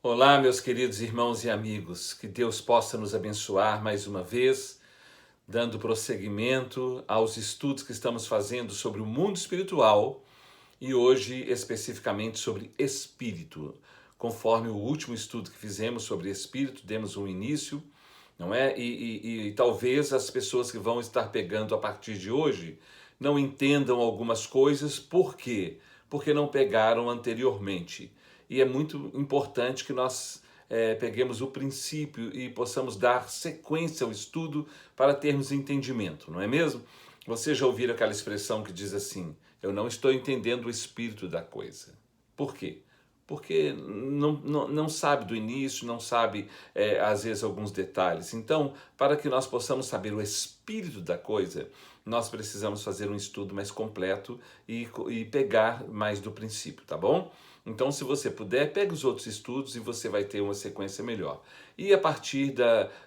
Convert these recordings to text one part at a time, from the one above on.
Olá, meus queridos irmãos e amigos, que Deus possa nos abençoar mais uma vez, dando prosseguimento aos estudos que estamos fazendo sobre o mundo espiritual e hoje especificamente sobre espírito. Conforme o último estudo que fizemos sobre espírito, demos um início, não é? E talvez as pessoas que vão estar pegando a partir de hoje não entendam algumas coisas, por quê? Porque não pegaram anteriormente. E é muito importante que nós peguemos o princípio e possamos dar sequência ao estudo para termos entendimento, não é mesmo? Vocês já ouviram aquela expressão que diz assim: eu não estou entendendo o espírito da coisa. Por quê? Porque não sabe do início, não sabe, às vezes, alguns detalhes. Então, para que nós possamos saber o espírito da coisa, nós precisamos fazer um estudo mais completo e pegar mais do princípio, tá bom? Então, se você puder, pegue os outros estudos e você vai ter uma sequência melhor. E a partir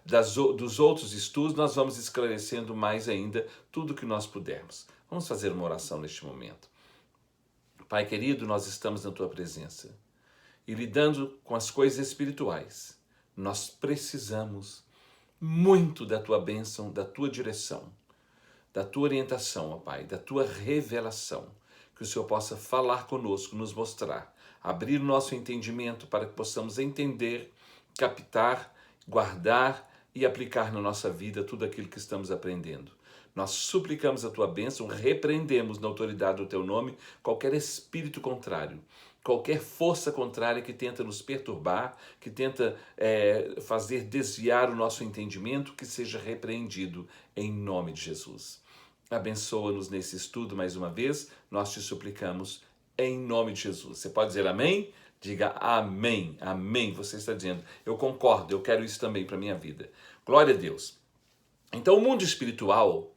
dos outros estudos, nós vamos esclarecendo mais ainda tudo que nós pudermos. Vamos fazer uma oração neste momento. Pai querido, nós estamos na Tua presença e lidando com as coisas espirituais. Nós precisamos muito da Tua bênção, da Tua direção, da Tua orientação, ó Pai, da Tua revelação. Que o Senhor possa falar conosco, nos mostrar, abrir o nosso entendimento para que possamos entender, captar, guardar e aplicar na nossa vida tudo aquilo que estamos aprendendo. Nós suplicamos a Tua bênção, repreendemos na autoridade do Teu nome qualquer espírito contrário, qualquer força contrária que tenta nos perturbar, que tenta fazer desviar o nosso entendimento, que seja repreendido em nome de Jesus. Abençoa-nos nesse estudo mais uma vez, nós te suplicamos em nome de Jesus. Você pode dizer amém? Diga amém, amém. Você está dizendo, eu concordo, eu quero isso também para a minha vida. Glória a Deus. Então, o mundo espiritual,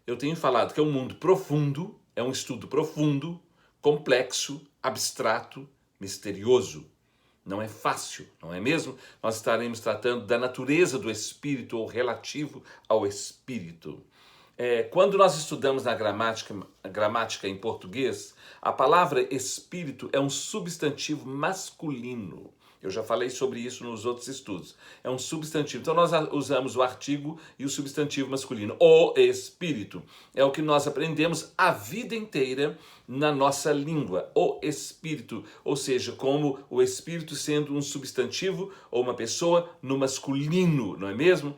eu tenho falado que é um mundo profundo, é um estudo profundo, complexo, abstrato, misterioso. Não é fácil, não é mesmo? Nós estaremos tratando da natureza do espírito ou relativo ao espírito. Quando nós estudamos na gramática em português, a palavra espírito é um substantivo masculino. Eu já falei sobre isso nos outros estudos. É um substantivo. Então nós usamos o artigo e o substantivo masculino. O espírito é o que nós aprendemos a vida inteira na nossa língua. O espírito, ou seja, como o espírito sendo um substantivo ou uma pessoa no masculino, não é mesmo?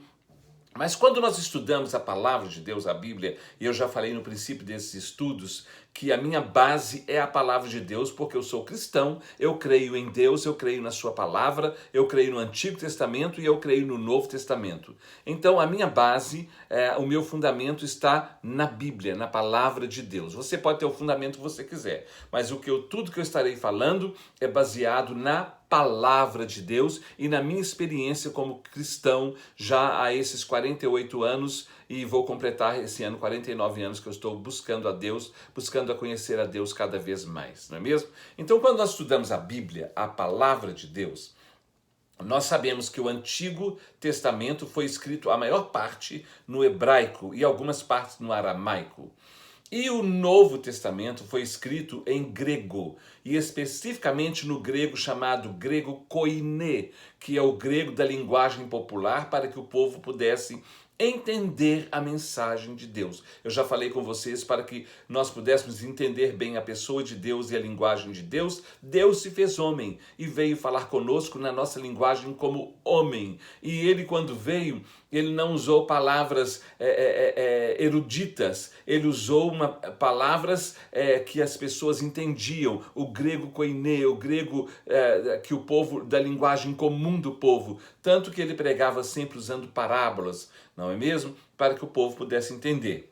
Mas quando nós estudamos a palavra de Deus, a Bíblia, e eu já falei no princípio desses estudos, que a minha base é a palavra de Deus, porque eu sou cristão, eu creio em Deus, eu creio na sua palavra, eu creio no Antigo Testamento e eu creio no Novo Testamento. Então a minha base, o meu fundamento está na Bíblia, na palavra de Deus. Você pode ter o fundamento que você quiser, mas tudo que eu estarei falando é baseado na palavra de Deus e na minha experiência como cristão já há esses 48 anos e vou completar esse ano 49 anos que eu estou buscando a Deus, buscando a conhecer a Deus cada vez mais, não é mesmo? Então, quando nós estudamos a Bíblia, a palavra de Deus, nós sabemos que o Antigo Testamento foi escrito a maior parte no hebraico e algumas partes no aramaico. E o Novo Testamento foi escrito em grego, e especificamente no grego chamado grego koiné, que é o grego da linguagem popular para que o povo pudesse entender a mensagem de Deus. Eu já falei com vocês para que nós pudéssemos entender bem a pessoa de Deus e a linguagem de Deus. Deus se fez homem e veio falar conosco na nossa linguagem como homem. E ele, quando veio, ele não usou palavras eruditas, ele usou palavras que as pessoas entendiam, o grego koiné, o grego que o povo, da linguagem comum do povo, tanto que ele pregava sempre usando parábolas, não é mesmo? Para que o povo pudesse entender.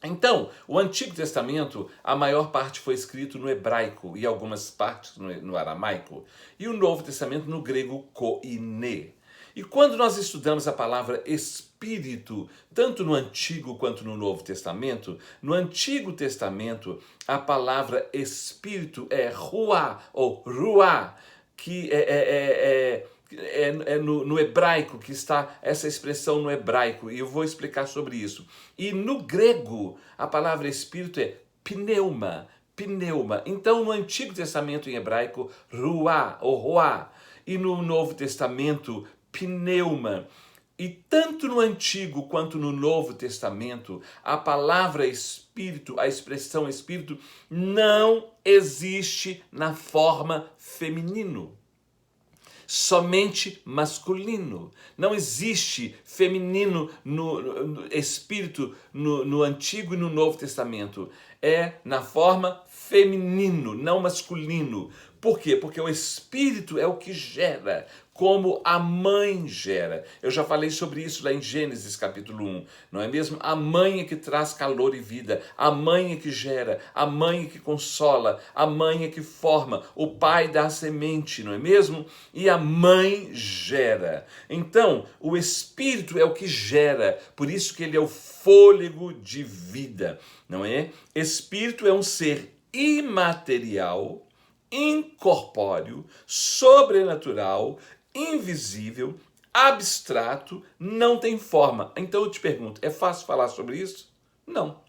Então, o Antigo Testamento, a maior parte foi escrito no hebraico e algumas partes no aramaico, e o Novo Testamento no grego koiné. E quando nós estudamos a palavra espírito, tanto no Antigo quanto no Novo Testamento, no Antigo Testamento a palavra espírito é ruá ou ruá, que no hebraico, que está essa expressão no hebraico, e eu vou explicar sobre isso. E no grego, a palavra espírito é pneuma, pneuma. Então, no Antigo Testamento em hebraico, ruá ou roá. e no Novo Testamento, pneuma. E tanto no Antigo quanto no Novo Testamento, a palavra espírito, a expressão espírito, não existe na forma feminino. Somente masculino. Não existe feminino no espírito no Antigo e no Novo Testamento. É na forma feminino, não masculino. Por quê? Porque o espírito é o que gera, como a mãe gera. Eu já falei sobre isso lá em Gênesis capítulo 1, não é mesmo? A mãe é que traz calor e vida, a mãe é que gera, a mãe é que consola, a mãe é que forma, o pai dá a semente, não é mesmo? E a mãe gera. Então, o espírito é o que gera, por isso que ele é o fôlego de vida, não é? Espírito é um ser imaterial, incorpóreo, sobrenatural, invisível, abstrato, não tem forma. Então eu te pergunto, é fácil falar sobre isso? Não,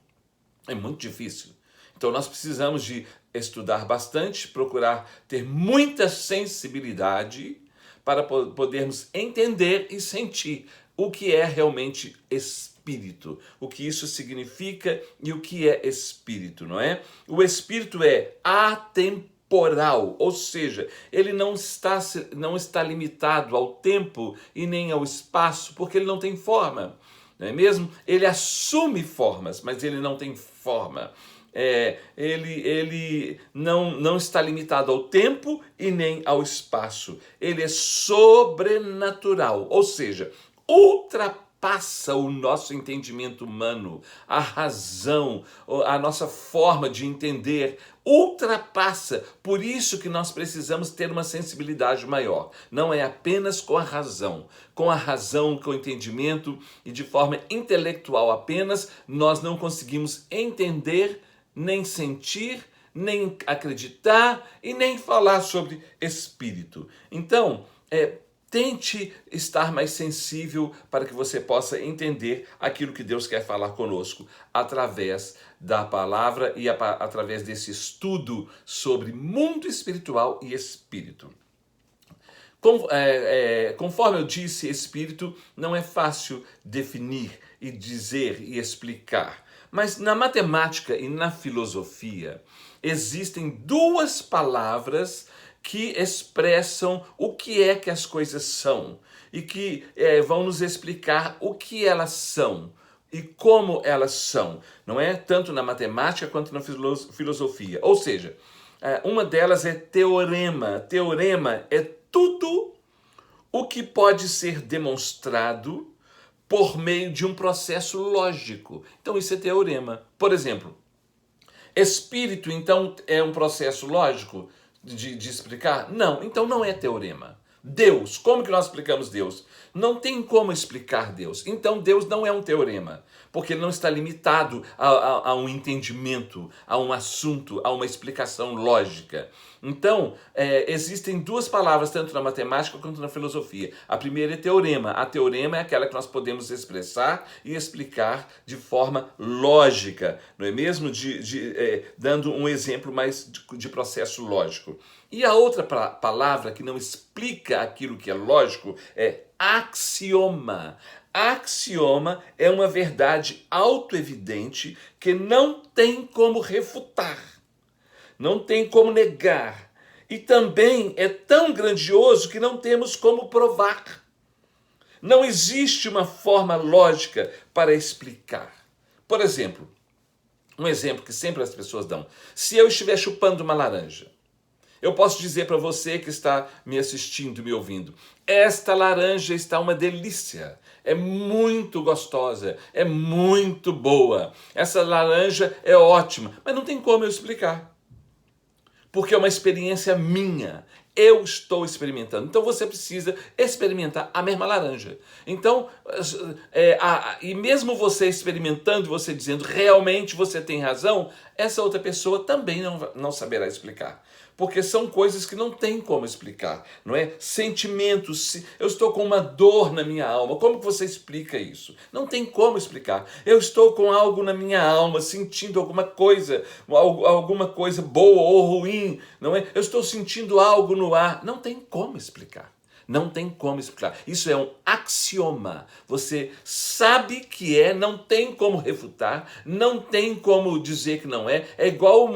é muito difícil. Então nós precisamos de estudar bastante, procurar ter muita sensibilidade para podermos entender e sentir o que é realmente espírito, o que isso significa e o que é espírito, não é? O espírito é atemporal, ou seja, ele não está limitado ao tempo e nem ao espaço, porque ele não tem forma, não é mesmo? Ele assume formas, mas ele não tem forma. Ele não está limitado ao tempo e nem ao espaço. Ele é sobrenatural, ou seja, ultrapassa o nosso entendimento humano, a razão, a nossa forma de entender, ultrapassa. Por isso que nós precisamos ter uma sensibilidade maior. Não é apenas com a razão, com o entendimento e de forma intelectual apenas, nós não conseguimos entender, nem sentir, nem acreditar e nem falar sobre espírito. Então, tente estar mais sensível para que você possa entender aquilo que Deus quer falar conosco através da palavra e através desse estudo sobre mundo espiritual e espírito. Conforme eu disse, espírito não é fácil definir e dizer e explicar. Mas na matemática e na filosofia existem duas palavras que expressam o que é que as coisas são e que vão nos explicar o que elas são e como elas são, não é? Tanto na matemática quanto na filosofia. Ou seja, uma delas é teorema. Teorema é tudo o que pode ser demonstrado por meio de um processo lógico. Então isso é teorema. Por exemplo, espírito, então, é um processo lógico de explicar? Não, então não é teorema. Deus, como que nós explicamos Deus? Não tem como explicar Deus. Então Deus não é um teorema, porque ele não está limitado a um entendimento, a um assunto, a uma explicação lógica. Então, existem duas palavras, tanto na matemática quanto na filosofia. A primeira é teorema. A teorema é aquela que nós podemos expressar e explicar de forma lógica, não é mesmo? Dando um exemplo mais de processo lógico. E a outra palavra que não explica aquilo que é lógico é axioma. Axioma é uma verdade autoevidente que não tem como refutar, não tem como negar. E também é tão grandioso que não temos como provar. Não existe uma forma lógica para explicar. Por exemplo, um exemplo que sempre as pessoas dão. Se eu estiver chupando uma laranja, eu posso dizer para você que está me assistindo, me ouvindo, esta laranja está uma delícia, é muito gostosa, é muito boa, essa laranja é ótima, mas não tem como eu explicar, porque é uma experiência minha, eu estou experimentando. Então você precisa experimentar a mesma laranja. Então, e mesmo você experimentando, você dizendo realmente você tem razão, essa outra pessoa também não saberá explicar. Porque são coisas que não tem como explicar, não é? Sentimentos, eu estou com uma dor na minha alma, como que você explica isso? Não tem como explicar. Eu estou com algo na minha alma, sentindo alguma coisa boa ou ruim, não é? Eu estou sentindo algo no ar, não tem como explicar. Não tem como explicar. Isso é um axioma. Você sabe que é, não tem como refutar, não tem como dizer que não é. É igual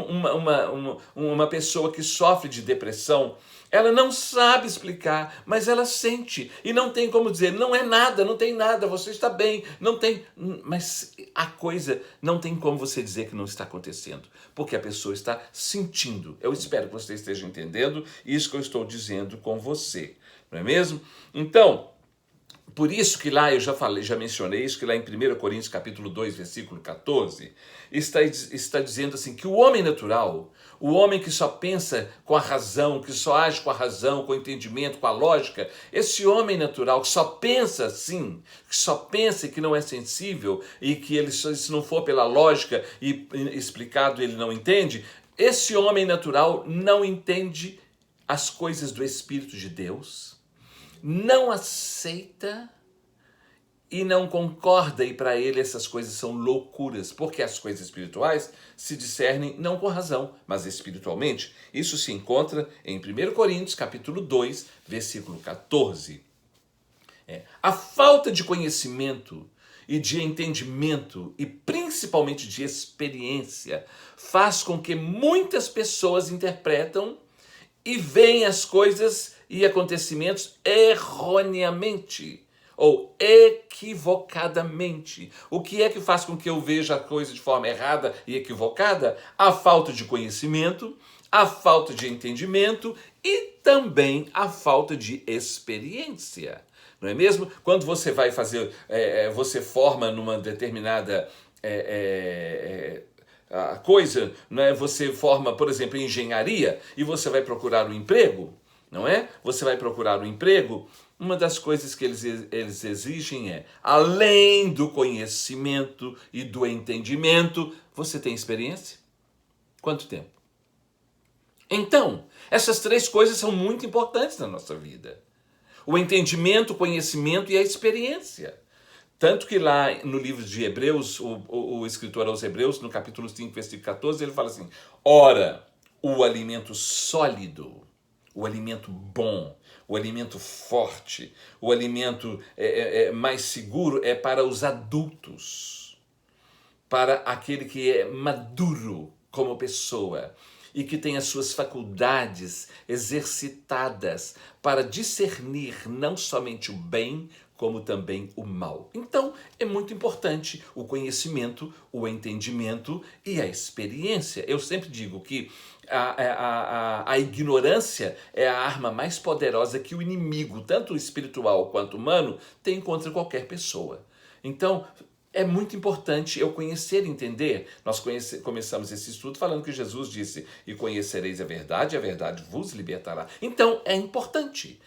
uma pessoa que sofre de depressão. Ela não sabe explicar, mas ela sente. E não tem como dizer, não é nada, não tem nada, você está bem, não tem. Mas a coisa não tem como você dizer que não está acontecendo, porque a pessoa está sentindo. Eu espero que você esteja entendendo isso que eu estou dizendo com você. Não é mesmo? Então, por isso que lá eu já mencionei isso, que lá em 1 Coríntios capítulo 2, versículo 14, está dizendo assim, que o homem natural, o homem que só pensa com a razão, que só age com a razão, com o entendimento, com a lógica, esse homem natural que só pensa assim, que só pensa e que não é sensível, e que ele, se não for pela lógica e explicado, ele não entende, esse homem natural não entende as coisas do Espírito de Deus, não aceita e não concorda, e para ele essas coisas são loucuras, porque as coisas espirituais se discernem não com razão, mas espiritualmente. Isso se encontra em 1 Coríntios, capítulo 2, versículo 14. A falta de conhecimento e de entendimento, e principalmente de experiência, faz com que muitas pessoas interpretam e veem as coisas e acontecimentos erroneamente ou equivocadamente. O que é que faz com que eu veja a coisa de forma errada e equivocada? A falta de conhecimento, a falta de entendimento e também a falta de experiência. Não é mesmo? Quando você vai fazer, você forma numa determinada a coisa, né? Você forma, por exemplo, em engenharia e você vai procurar um emprego, não é? Você vai procurar um emprego, uma das coisas que eles exigem é, além do conhecimento e do entendimento, você tem experiência? Quanto tempo? Então, essas três coisas são muito importantes na nossa vida. O entendimento, o conhecimento e a experiência. Tanto que lá no livro de Hebreus, o escritor aos Hebreus, no capítulo 5, versículo 14, ele fala assim, ora, o alimento sólido, o alimento bom, o alimento forte, o alimento mais seguro é para os adultos, para aquele que é maduro como pessoa e que tem as suas faculdades exercitadas para discernir não somente o bem, como também o mal. Então, é muito importante o conhecimento, o entendimento e a experiência. Eu sempre digo que a ignorância é a arma mais poderosa que o inimigo, tanto espiritual quanto humano, tem contra qualquer pessoa. Então, é muito importante eu conhecer e entender. Nós começamos esse estudo falando que Jesus disse, e conhecereis a verdade vos libertará. Então, é importante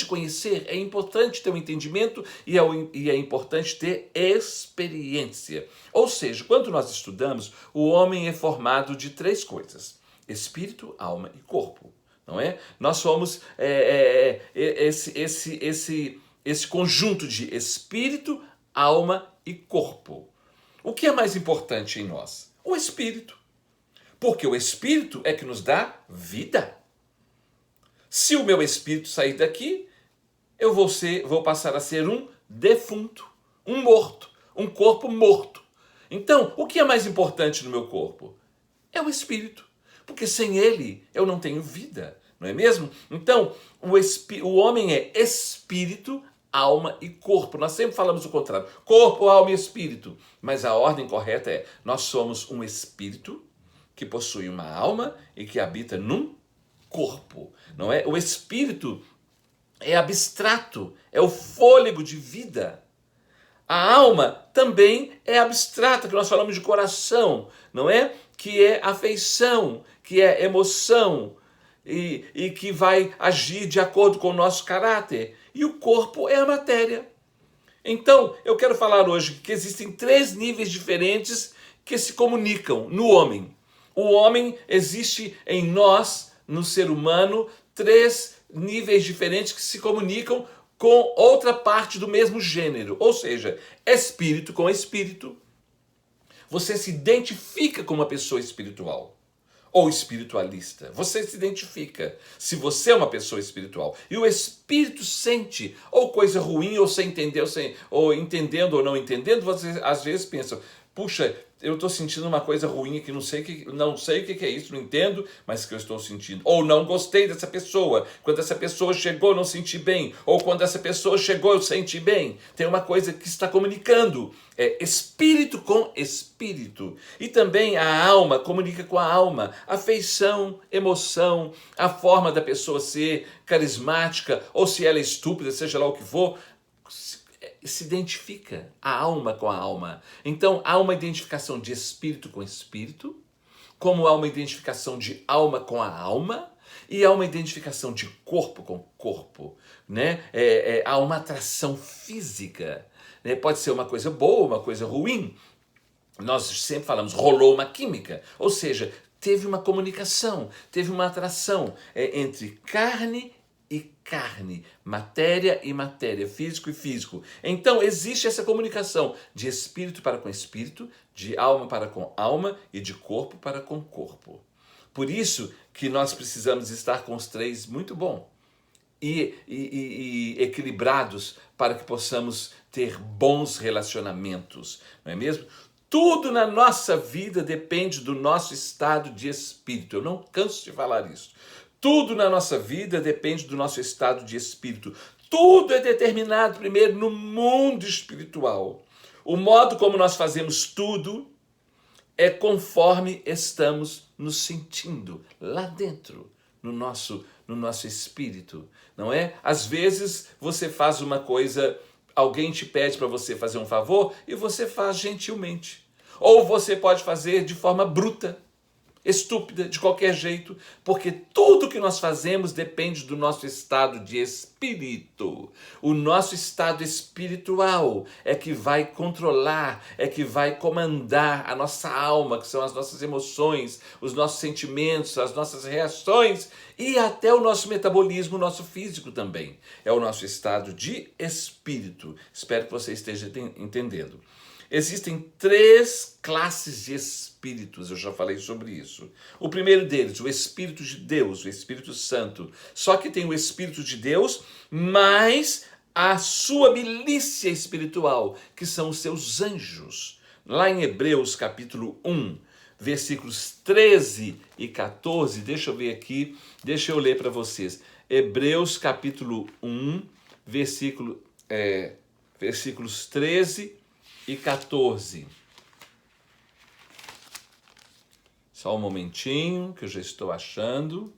conhecer, é importante ter um entendimento e é importante ter experiência. Ou seja, quando nós estudamos, o homem é formado de três coisas, espírito, alma e corpo, não é? Nós somos esse conjunto de espírito, alma e corpo. O que é mais importante em nós? O espírito. Porque o espírito é que nos dá vida. Se o meu espírito sair daqui, eu vou passar a ser um defunto, um morto, um corpo morto. Então, o que é mais importante no meu corpo? É o espírito. Porque sem ele, eu não tenho vida. Não é mesmo? Então, o homem é espírito, alma e corpo. Nós sempre falamos o contrário. Corpo, alma e espírito. Mas a ordem correta é, nós somos um espírito que possui uma alma e que habita num corpo. Não é? O espírito é abstrato, é o fôlego de vida. A alma também é abstrata, que nós falamos de coração, não é? Que é afeição, que é emoção e que vai agir de acordo com o nosso caráter. E o corpo é a matéria. Então, eu quero falar hoje que existem três níveis diferentes que se comunicam no homem. O homem existe em nós no ser humano 3 níveis diferentes que se comunicam com outra parte do mesmo gênero, ou seja, espírito com espírito. Você se identifica com uma pessoa espiritual ou espiritualista. Você se identifica se você é uma pessoa espiritual. E o espírito sente ou coisa ruim, ou sem entender, ou entendendo ou não entendendo, você às vezes pensa, puxa, eu estou sentindo uma coisa ruim que não sei o que é isso, não entendo, mas que eu estou sentindo. Ou não gostei dessa pessoa. Quando essa pessoa chegou, não senti bem. Ou quando essa pessoa chegou, eu senti bem. Tem uma coisa que está comunicando. É espírito com espírito. E também a alma comunica com a alma. Afeição, emoção, a forma da pessoa ser carismática, ou se ela é estúpida, seja lá o que for, se identifica a alma com a alma. Então há uma identificação de espírito com espírito, como há uma identificação de alma com a alma, e há uma identificação de corpo com corpo, né? Há uma atração física, né? Pode ser uma coisa boa, uma coisa ruim. Nós sempre falamos, rolou uma química, ou seja, teve uma comunicação, teve uma atração entre carne e carne, matéria e matéria, físico e físico. Então existe essa comunicação de espírito para com espírito, de alma para com alma e de corpo para com corpo. Por isso que nós precisamos estar com os 3 muito bom e equilibrados para que possamos ter bons relacionamentos, não é mesmo? Tudo na nossa vida depende do nosso estado de espírito. Eu não canso de falar isso. Tudo na nossa vida depende do nosso estado de espírito. Tudo é determinado primeiro no mundo espiritual. O modo como nós fazemos tudo é conforme estamos nos sentindo lá dentro, no nosso espírito, não é? Às vezes você faz uma coisa, alguém te pede para você fazer um favor e você faz gentilmente. Ou você pode fazer de forma bruta, estúpida, de qualquer jeito, porque tudo que nós fazemos depende do nosso estado de espírito. O nosso estado espiritual é que vai controlar, é que vai comandar a nossa alma, que são as nossas emoções, os nossos sentimentos, as nossas reações e até o nosso metabolismo, o nosso físico também. É o nosso estado de espírito. Espero que você esteja entendendo. Existem 3 classes de espíritos, eu já falei sobre isso. O primeiro deles, o Espírito de Deus, o Espírito Santo. Só que tem o Espírito de Deus, mais a sua milícia espiritual, que são os seus anjos. Lá em Hebreus capítulo 1, versículos 13 e 14, deixa eu ver aqui, deixa eu ler para vocês. Hebreus capítulo 1, versículos 13 e 14. Só um momentinho que eu já estou achando.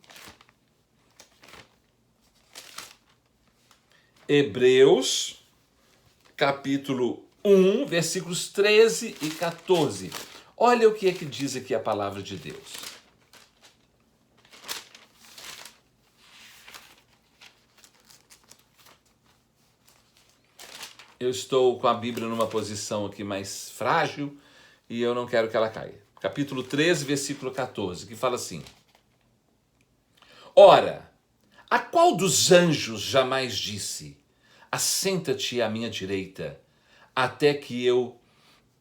Hebreus, capítulo 1, versículos 13 e 14. Olha o que é que diz aqui a palavra de Deus. Eu estou com a Bíblia numa posição aqui mais frágil e eu não quero que ela caia. Capítulo 13, versículo 14, que fala assim: Ora, a qual dos anjos jamais disse, assenta-te à minha direita, até que eu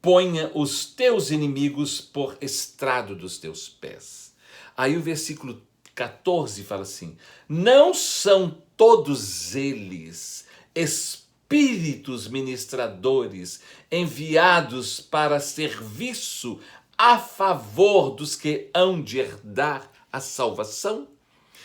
ponha os teus inimigos por estrado dos teus pés? Aí o versículo 14 fala assim: não são todos eles espíritos ministradores enviados para serviço a favor dos que hão de herdar a salvação?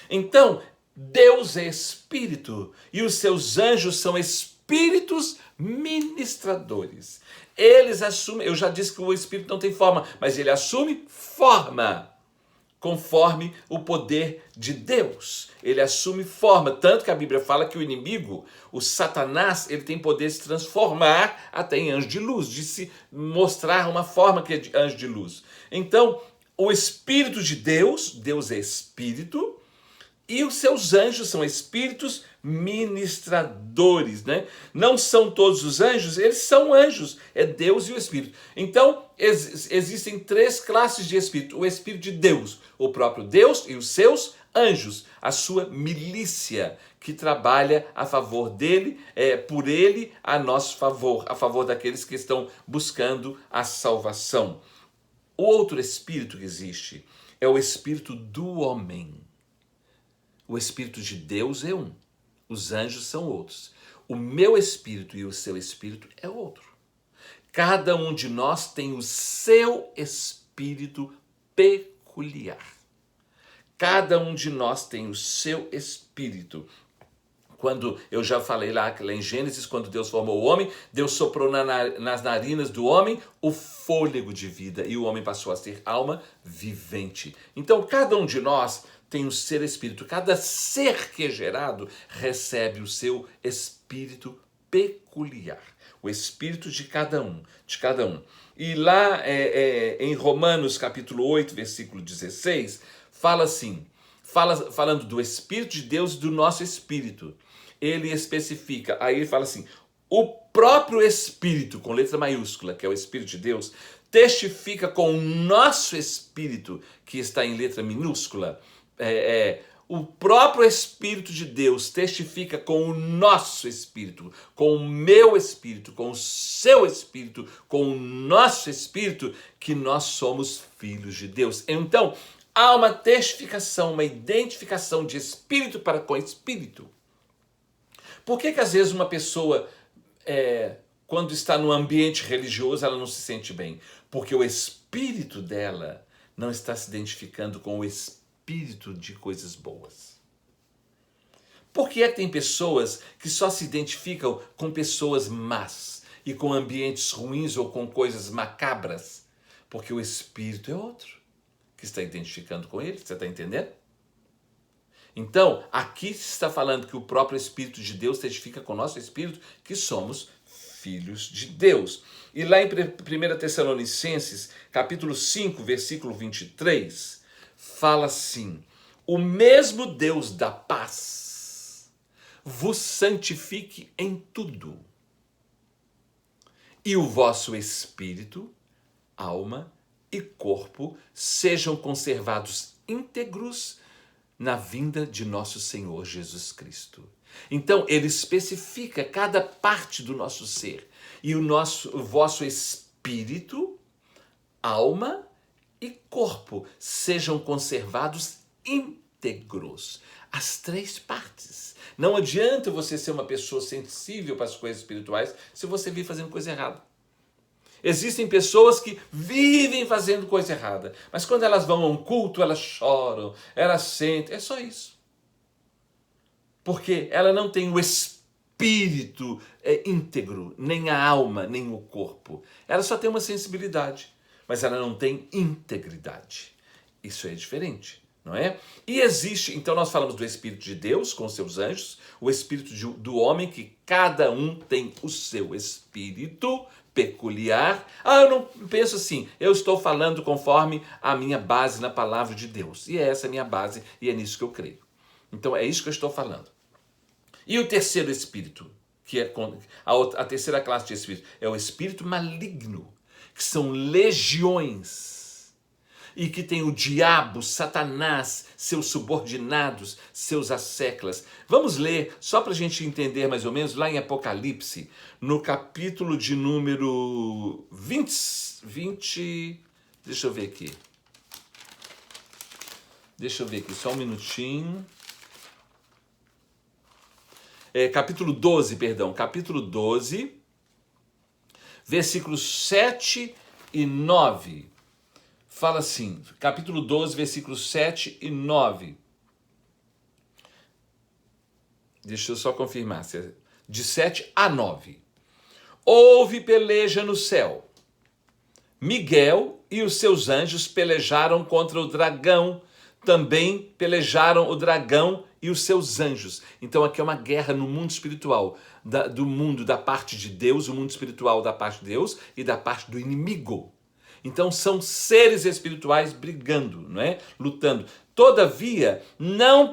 Então, Deus é espírito e os seus anjos são espíritos ministradores. Eles assumem, eu já disse que o espírito não tem forma, mas ele assume forma, conforme o poder de Deus. Ele assume forma, tanto que a Bíblia fala que o inimigo, o Satanás, ele tem poder de se transformar até em anjo de luz, de se mostrar uma forma que é de anjo de luz. Então, o Espírito de Deus, Deus é Espírito, E os seus anjos são espíritos ministradores, né? Não são todos os anjos, eles são anjos, é Deus e o Espírito. Então, existem três classes de espírito: o Espírito de Deus, o próprio Deus e os seus anjos, a sua milícia, que trabalha a favor dele, por ele, a nosso favor, a favor daqueles que estão buscando a salvação. O outro espírito que existe é o espírito do homem. O Espírito de Deus é um, os anjos são outros. O meu espírito e o seu espírito é outro. Cada um de nós tem o seu espírito peculiar. Cada um de nós tem o seu espírito. Quando eu já falei lá em Gênesis, quando Deus formou o homem, Deus soprou nas narinas do homem o fôlego de vida e o homem passou a ser alma vivente. Então, cada um de nós tem o seu espírito. Cada ser que é gerado recebe o seu espírito peculiar. O espírito de cada um, de cada um. E lá em Romanos capítulo 8, versículo 16, fala assim, falando do Espírito de Deus e do nosso espírito. Ele especifica, aí ele fala assim, o próprio Espírito, com letra maiúscula, que é o Espírito de Deus, testifica com o nosso espírito, que está em letra minúscula. O próprio Espírito de Deus testifica com o nosso espírito, com o meu espírito, com o seu espírito, com o nosso espírito, que nós somos filhos de Deus. Então, há uma testificação, uma identificação de espírito para com espírito. Por que às vezes uma pessoa, quando está no ambiente religioso, ela não se sente bem? Porque o espírito dela não está se identificando com o espírito de coisas boas. Por que tem pessoas que só se identificam com pessoas más e com ambientes ruins ou com coisas macabras? Porque o espírito é outro que está identificando com ele, você está entendendo? Então, aqui se está falando que o próprio Espírito de Deus testifica com o nosso espírito que somos filhos de Deus. E lá em 1 Tessalonicenses, capítulo 5, versículo 23, fala assim: o mesmo Deus da paz vos santifique em tudo, e o vosso espírito, alma e corpo sejam conservados íntegros na vinda de nosso Senhor Jesus Cristo. Então, ele especifica cada parte do nosso ser. E o vosso espírito, alma e corpo sejam conservados íntegros. As três partes. Não adianta você ser uma pessoa sensível para as coisas espirituais se você vive fazendo coisa errada. Existem pessoas que vivem fazendo coisa errada, mas quando elas vão a um culto, elas choram, elas sentem, é só isso. Porque ela não tem o espírito íntegro, nem a alma, nem o corpo. Ela só tem uma sensibilidade, mas ela não tem integridade. Isso é diferente, não é? E existe, então nós falamos do Espírito de Deus com seus anjos, o Espírito do homem, que cada um tem o seu espírito peculiar. Eu não penso assim, eu estou falando conforme a minha base na palavra de Deus. E é essa a minha base e é nisso que eu creio. Então é isso que eu estou falando. E o terceiro espírito, que é a terceira classe de espírito, é o espírito maligno, que são legiões. E que tem o diabo, Satanás, seus subordinados, seus asseclas. Vamos ler, só para a gente entender mais ou menos, lá em Apocalipse, no capítulo de número 20, deixa eu ver aqui, só um minutinho. Capítulo 12, versículos 7 e 9. Fala assim, capítulo 12, versículos 7 e 9. Deixa eu só confirmar, de 7 a 9. Houve peleja no céu. Miguel e os seus anjos pelejaram contra o dragão. Também pelejaram o dragão e os seus anjos. Então aqui é uma guerra no mundo espiritual, do mundo da parte de Deus, o mundo espiritual da parte de Deus e da parte do inimigo. Então são seres espirituais brigando, não é? Lutando. Todavia, não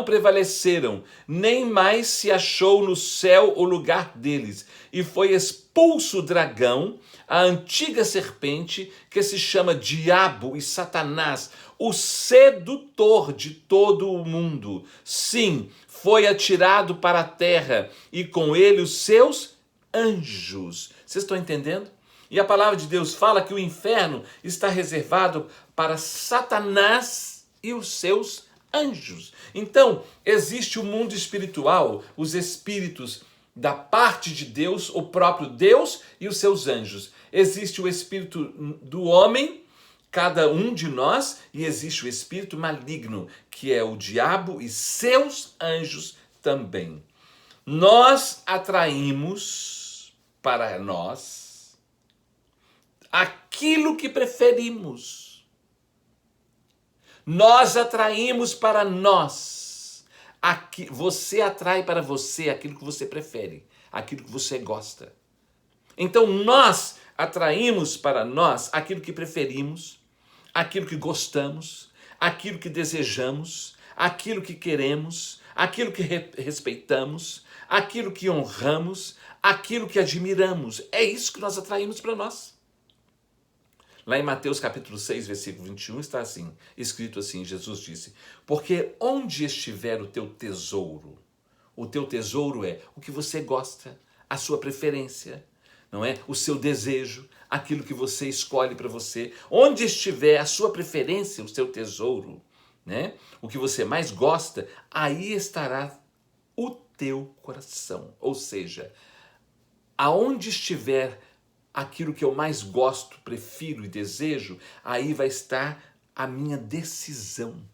prevaleceram, nem mais se achou no céu o lugar deles. E foi expulso o dragão, a antiga serpente, que se chama Diabo e Satanás, o sedutor de todo o mundo. Sim, foi atirado para a terra, e com ele os seus anjos. Vocês estão entendendo? E a palavra de Deus fala que o inferno está reservado para Satanás e os seus anjos. Então, existe o mundo espiritual, os espíritos da parte de Deus, o próprio Deus e os seus anjos. Existe o espírito do homem, cada um de nós, e existe o espírito maligno, que é o diabo e seus anjos também. Nós atraímos para nós aquilo que preferimos. Nós atraímos para nós. Você atrai para você aquilo que você prefere, aquilo que você gosta. Então nós atraímos para nós aquilo que preferimos, aquilo que gostamos, aquilo que desejamos, aquilo que queremos, aquilo que respeitamos, aquilo que honramos, aquilo que admiramos. É isso que nós atraímos para nós. Lá em Mateus capítulo 6, versículo 21, está assim, escrito assim, Jesus disse: porque onde estiver o teu tesouro é o que você gosta, a sua preferência, não é? O seu desejo, aquilo que você escolhe para você. Onde estiver a sua preferência, o seu tesouro, né? O que você mais gosta, aí estará o teu coração. Ou seja, aonde estiver aquilo que eu mais gosto, prefiro e desejo, aí vai estar a minha decisão,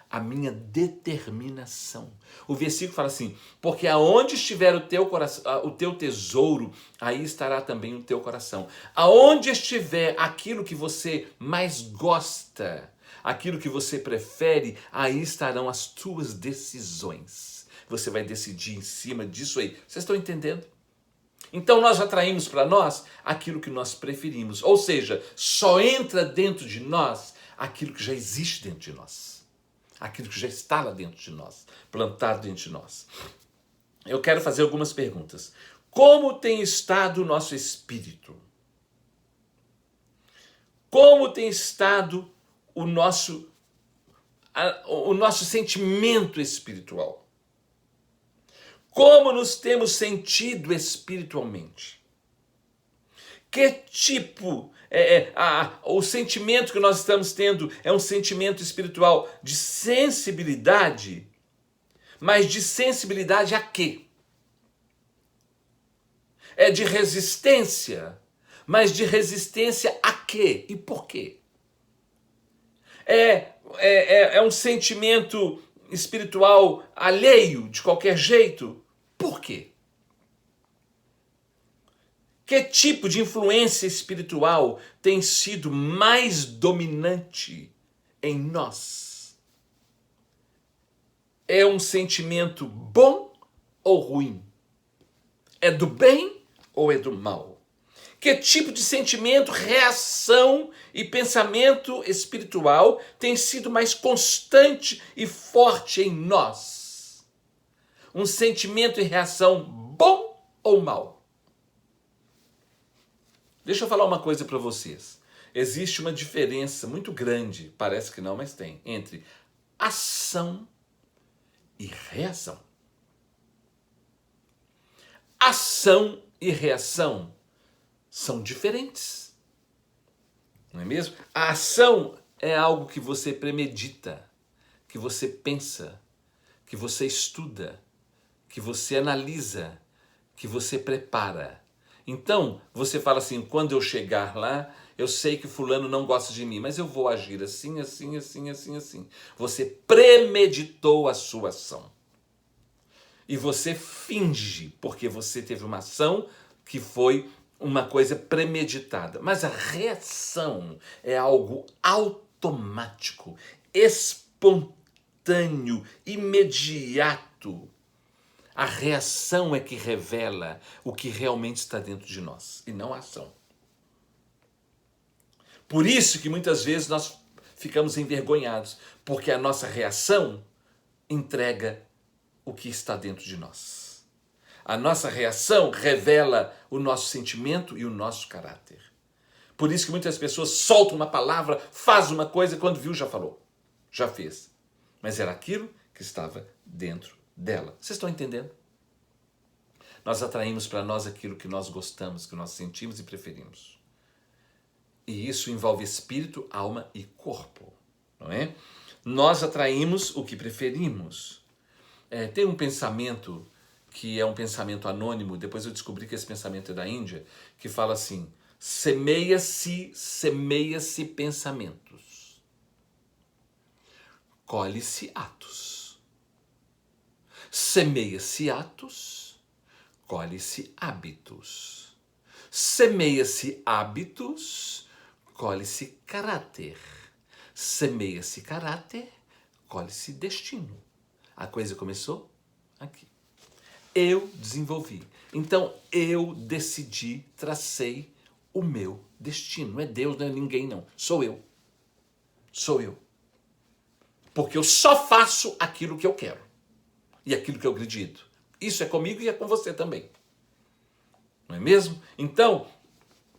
a minha determinação. O versículo fala assim: porque aonde estiver o teu coração, o teu tesouro, aí estará também o teu coração. Aonde estiver aquilo que você mais gosta, aquilo que você prefere, aí estarão as tuas decisões. Você vai decidir em cima disso aí. Vocês estão entendendo? Então nós atraímos para nós aquilo que nós preferimos. Ou seja, só entra dentro de nós aquilo que já existe dentro de nós. Aquilo que já está lá dentro de nós, plantado dentro de nós. Eu quero fazer algumas perguntas. Como tem estado o nosso espírito? Como tem estado o nosso sentimento espiritual? Como nos temos sentido espiritualmente? Que tipo, o sentimento que nós estamos tendo é um sentimento espiritual de sensibilidade, mas de sensibilidade a quê? É de resistência, mas de resistência a quê e por quê? É um sentimento espiritual alheio de qualquer jeito? Por quê? Que tipo de influência espiritual tem sido mais dominante em nós? É um sentimento bom ou ruim? É do bem ou é do mal? Que tipo de sentimento, reação e pensamento espiritual tem sido mais constante e forte em nós? Um sentimento e reação bom ou mal? Deixa eu falar uma coisa para vocês. Existe uma diferença muito grande, parece que não, mas tem, entre ação e reação. Ação e reação são diferentes, não é mesmo? A ação é algo que você premedita, que você pensa, que você estuda, que você analisa, que você prepara. Então, você fala assim: quando eu chegar lá, eu sei que fulano não gosta de mim, mas eu vou agir assim, assim, assim, assim, assim. Você premeditou a sua ação. E você finge, porque você teve uma ação que foi uma coisa premeditada. Mas a reação é algo automático, espontâneo, imediato. A reação é que revela o que realmente está dentro de nós, e não a ação. Por isso que muitas vezes nós ficamos envergonhados, porque a nossa reação entrega o que está dentro de nós. A nossa reação revela o nosso sentimento e o nosso caráter. Por isso que muitas pessoas soltam uma palavra, faz uma coisa, quando viu já falou, já fez. Mas era aquilo que estava dentro dela. Vocês estão entendendo? Nós atraímos para nós aquilo que nós gostamos, que nós sentimos e preferimos. E isso envolve espírito, alma e corpo, não é? Nós atraímos o que preferimos. Tem um pensamento que é um pensamento anônimo, depois eu descobri que esse pensamento é da Índia, que fala assim: semeia-se pensamentos, colhe-se atos. Semeia-se atos, colhe-se hábitos. Semeia-se hábitos, colhe-se caráter. Semeia-se caráter, colhe-se destino. A coisa começou aqui. Eu desenvolvi. Então eu decidi, tracei o meu destino. Não é Deus, não é ninguém, não. Sou eu. Sou eu. Porque eu só faço aquilo que eu quero. E aquilo que eu acredito. Isso é comigo e é com você também. Não é mesmo? Então,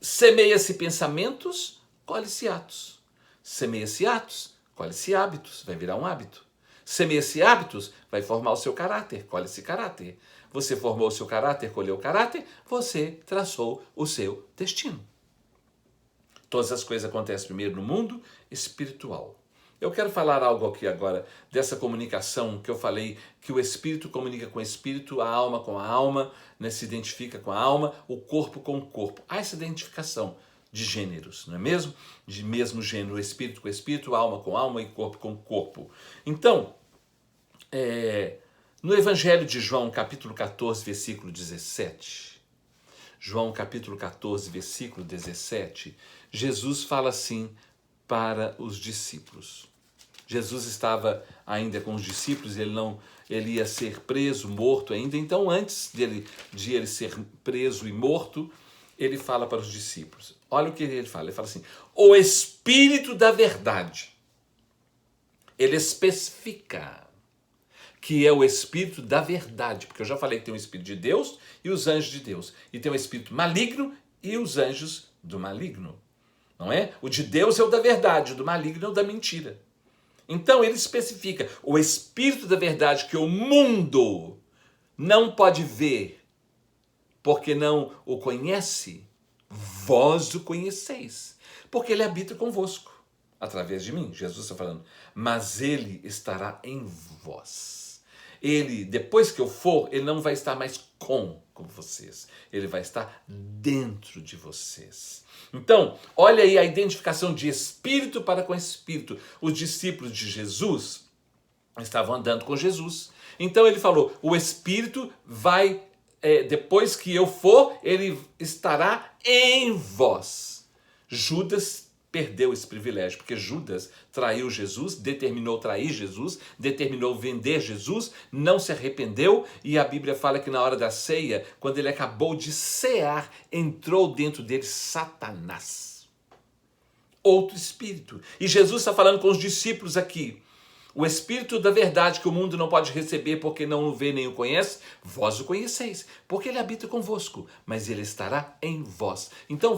semeia-se pensamentos, colhe-se atos. Semeia-se atos, colhe-se hábitos. Vai virar um hábito. Semeia-se hábitos, vai formar o seu caráter. Colhe-se caráter. Você formou o seu caráter, colheu o caráter, você traçou o seu destino. Todas as coisas acontecem primeiro no mundo espiritual. Eu quero falar algo aqui agora dessa comunicação que eu falei, que o espírito comunica com o espírito, a alma com a alma, né, se identifica com a alma, o corpo com o corpo. Há essa identificação de gêneros, não é mesmo? De mesmo gênero, espírito com espírito, alma com alma e corpo com corpo. Então, no Evangelho de João, capítulo 14, versículo 17, João capítulo 14, versículo 17, Jesus fala assim para os discípulos. Jesus estava ainda com os discípulos, ele ia ser preso, morto ainda. Então, antes de ele ser preso e morto, ele fala para os discípulos. Olha o que ele fala assim: o Espírito da verdade. Ele especifica que é o Espírito da verdade, porque eu já falei que tem o Espírito de Deus e os anjos de Deus, e tem o Espírito maligno e os anjos do maligno, não é? O de Deus é o da verdade, o do maligno é o da mentira. Então ele especifica o Espírito da verdade que o mundo não pode ver, porque não o conhece, vós o conheceis, porque ele habita convosco, através de mim. Jesus está falando, mas ele estará em vós. Ele, depois que eu for, ele não vai estar mais com vocês, ele vai estar dentro de vocês. Então, olha aí a identificação de espírito para com espírito. Os discípulos de Jesus estavam andando com Jesus. Então ele falou, o espírito vai, depois que eu for, ele estará em vós. Judas perdeu esse privilégio, porque Judas traiu Jesus, determinou trair Jesus, determinou vender Jesus, não se arrependeu, e a Bíblia fala que na hora da ceia, quando ele acabou de cear, entrou dentro dele Satanás. Outro espírito. E Jesus está falando com os discípulos aqui. O Espírito da verdade que o mundo não pode receber porque não o vê nem o conhece, vós o conheceis, porque ele habita convosco, mas ele estará em vós. Então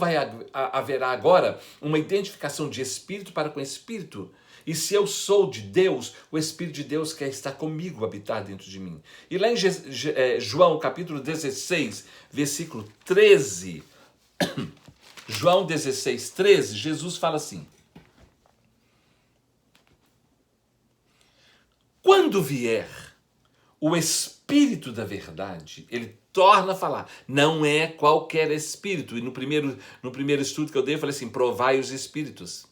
haverá agora uma identificação de Espírito para com Espírito. E se eu sou de Deus, o Espírito de Deus quer estar comigo, habitar dentro de mim. E lá em João capítulo 16, versículo 13, João 16, 13, Jesus fala assim: quando vier o Espírito da verdade, ele torna a falar. Não é qualquer espírito. E no primeiro estudo que eu dei, eu falei assim, provai os espíritos.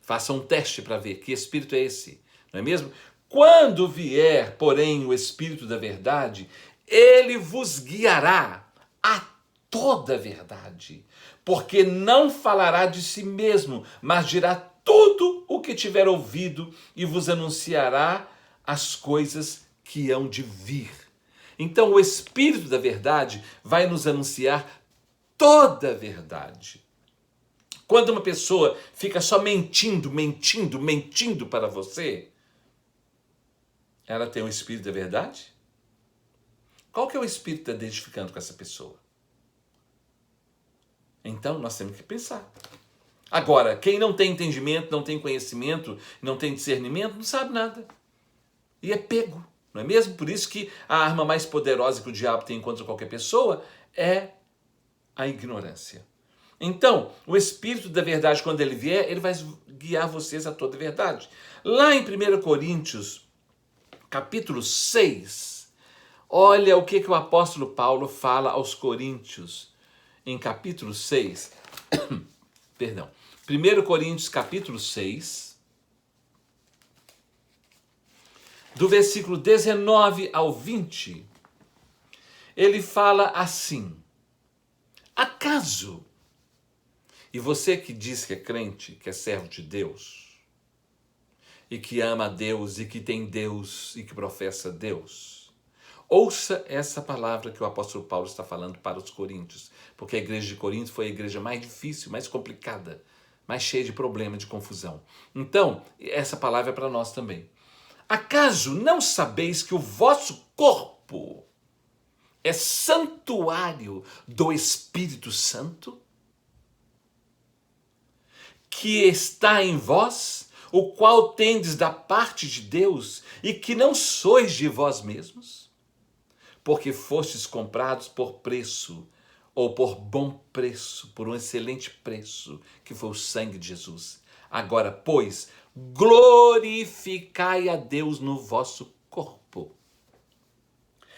Faça um teste para ver que espírito é esse. Não é mesmo? Quando vier, porém, o Espírito da verdade, ele vos guiará a toda a verdade. Porque não falará de si mesmo, mas dirá tudo o que tiver ouvido e vos anunciará as coisas que hão de vir. Então o Espírito da verdade vai nos anunciar toda a verdade. Quando uma pessoa fica só mentindo para você, ela tem o espírito da verdade? Qual que é o espírito que está identificando com essa pessoa? Então, nós temos que pensar. Agora, quem não tem entendimento, não tem conhecimento, não tem discernimento, não sabe nada. E é pego, não é mesmo? Por isso que a arma mais poderosa que o diabo tem contra qualquer pessoa é a ignorância. Então, o Espírito da verdade, quando ele vier, ele vai guiar vocês a toda a verdade. Lá em 1 Coríntios, capítulo 6, olha o que o apóstolo Paulo fala aos coríntios em capítulo 6. Perdão. 1 Coríntios, capítulo 6, do versículo 19 ao 20, ele fala assim: acaso, e você que diz que é crente, que é servo de Deus, e que ama a Deus, e que tem Deus, e que professa Deus, ouça essa palavra que o apóstolo Paulo está falando para os coríntios, porque a igreja de Corinto foi a igreja mais difícil, mais complicada, mais cheia de problema, de confusão. Então, essa palavra é para nós também. Acaso não sabeis que o vosso corpo é santuário do Espírito Santo, que está em vós, o qual tendes da parte de Deus, e que não sois de vós mesmos? Porque fostes comprados por preço, ou por bom preço, por um excelente preço, que foi o sangue de Jesus. Agora, pois, glorificai a Deus no vosso corpo.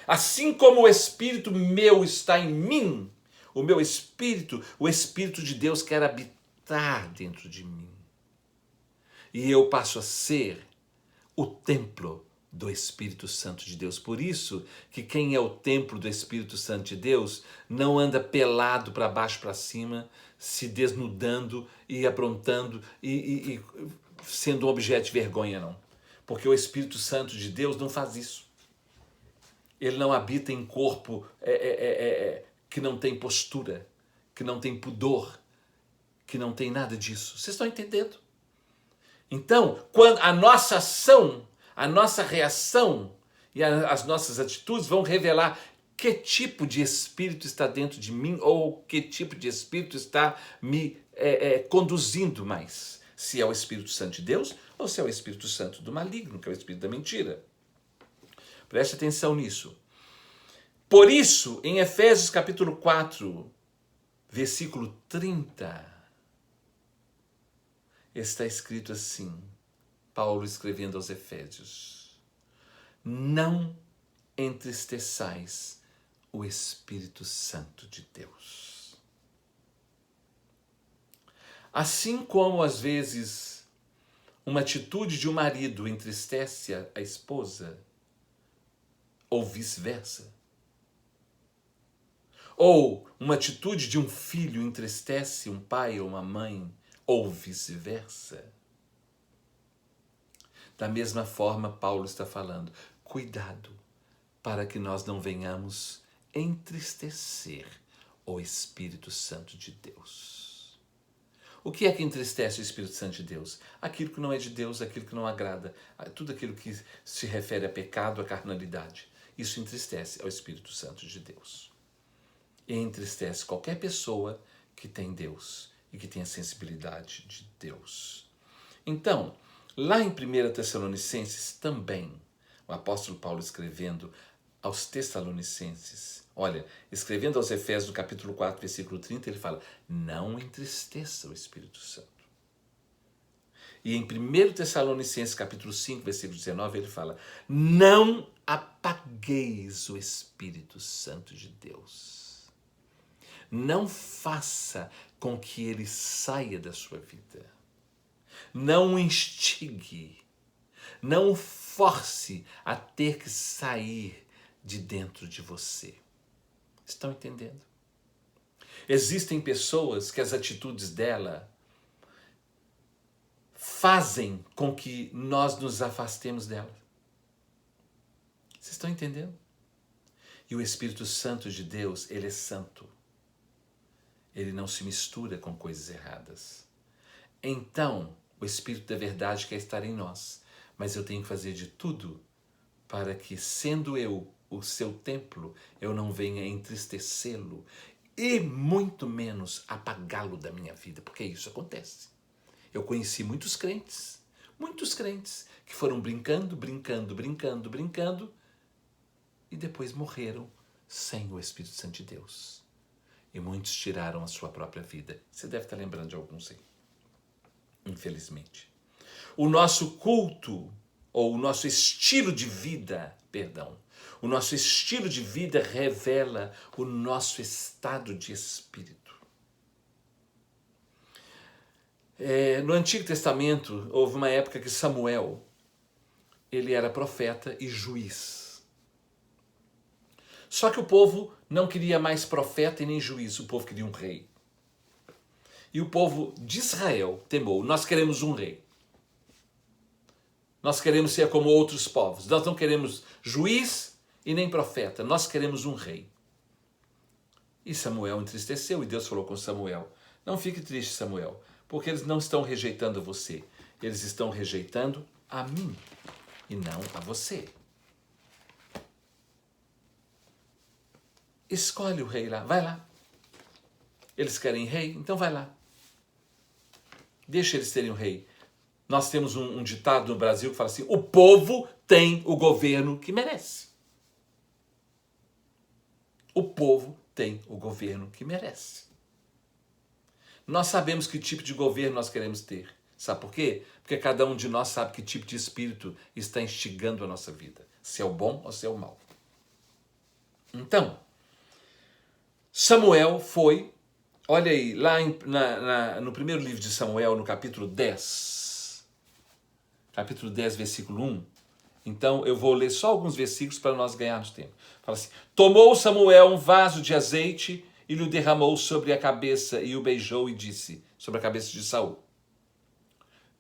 Assim como o Espírito meu está em mim, o meu Espírito, o Espírito de Deus quer habitar dentro de mim. E eu passo a ser o templo do Espírito Santo de Deus. Por isso que quem é o templo do Espírito Santo de Deus não anda pelado para baixo para cima, se desnudando e aprontando e sendo um objeto de vergonha, não. Porque o Espírito Santo de Deus não faz isso. Ele não habita em corpo que não tem postura, que não tem pudor, que não tem nada disso. Vocês estão entendendo? Então, quando a nossa ação, a nossa reação e as nossas atitudes vão revelar que tipo de espírito está dentro de mim ou que tipo de espírito está me conduzindo mais. Se é o Espírito Santo de Deus ou se é o Espírito Santo do maligno, que é o Espírito da mentira. Preste atenção nisso. Por isso, em Efésios capítulo 4, versículo 30, está escrito assim, Paulo escrevendo aos Efésios: não entristeçais o Espírito Santo de Deus. Assim como às vezes uma atitude de um marido entristece a esposa, ou vice-versa, ou uma atitude de um filho entristece um pai ou uma mãe, ou vice-versa. Da mesma forma, Paulo está falando, cuidado para que nós não venhamos entristecer o Espírito Santo de Deus. O que é que entristece o Espírito Santo de Deus? Aquilo que não é de Deus, aquilo que não agrada, tudo aquilo que se refere a pecado, a carnalidade. Isso entristece ao Espírito Santo de Deus. E entristece qualquer pessoa que tem Deus e que tem a sensibilidade de Deus. Então, lá em 1 Tessalonicenses também, o apóstolo Paulo escrevendo aos Tessalonicenses, olha, escrevendo aos Efésios no capítulo 4, versículo 30, ele fala, não entristeça o Espírito Santo. E em 1 Tessalonicenses capítulo 5, versículo 19, ele fala, não apagueis o Espírito Santo de Deus. Não faça com que ele saia da sua vida. Não o instigue. Não o force a ter que sair de dentro de você. Estão entendendo? Existem pessoas que as atitudes dela fazem com que nós nos afastemos dela. Vocês estão entendendo? E o Espírito Santo de Deus, ele é santo. Ele não se mistura com coisas erradas. Então, o Espírito da verdade quer estar em nós, mas eu tenho que fazer de tudo para que, sendo eu o seu templo, eu não venha entristecê-lo e muito menos apagá-lo da minha vida, porque isso acontece. Eu conheci muitos crentes que foram brincando e depois morreram sem o Espírito Santo de Deus. E muitos tiraram a sua própria vida. Você deve estar lembrando de alguns aí, infelizmente. O nosso culto, ou o nosso estilo de vida, o nosso estilo de vida revela o nosso estado de espírito. No Antigo Testamento, houve uma época que Samuel, ele era profeta e juiz. Só que o povo não queria mais profeta e nem juiz, o povo queria um rei. E o povo de Israel temou, nós queremos um rei. Nós queremos ser como outros povos. Nós não queremos juiz e nem profeta. Nós queremos um rei. E Samuel entristeceu e Deus falou com Samuel: não fique triste, Samuel, porque eles não estão rejeitando você. Eles estão rejeitando a mim e não a você. Escolhe o rei lá, vai lá. Eles querem rei, então vai lá. Deixa eles terem um rei. Nós temos um ditado no Brasil que fala assim: o povo tem o governo que merece. O povo tem o governo que merece. Nós sabemos que tipo de governo nós queremos ter. Sabe por quê? Porque cada um de nós sabe que tipo de espírito está instigando a nossa vida. Se é o bom ou se é o mal. Então, Samuel foi, olha aí, lá no primeiro livro de Samuel, no capítulo 10, versículo 1. Então, eu vou ler só alguns versículos para nós ganharmos tempo. Fala assim: tomou Samuel um vaso de azeite e lhe derramou sobre a cabeça e o beijou e disse, sobre a cabeça de Saul: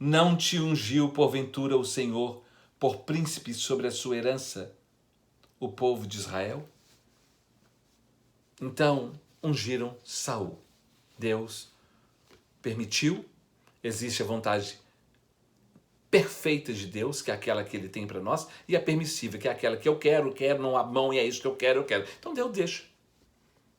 não te ungiu porventura o Senhor por príncipe sobre a sua herança, o povo de Israel? Então, ungiram Saul. Deus permitiu, existe a vontade perfeita de Deus, que é aquela que ele tem para nós, e a permissível, que é aquela que eu quero, não há mão e é isso que eu quero. Então Deus deixa.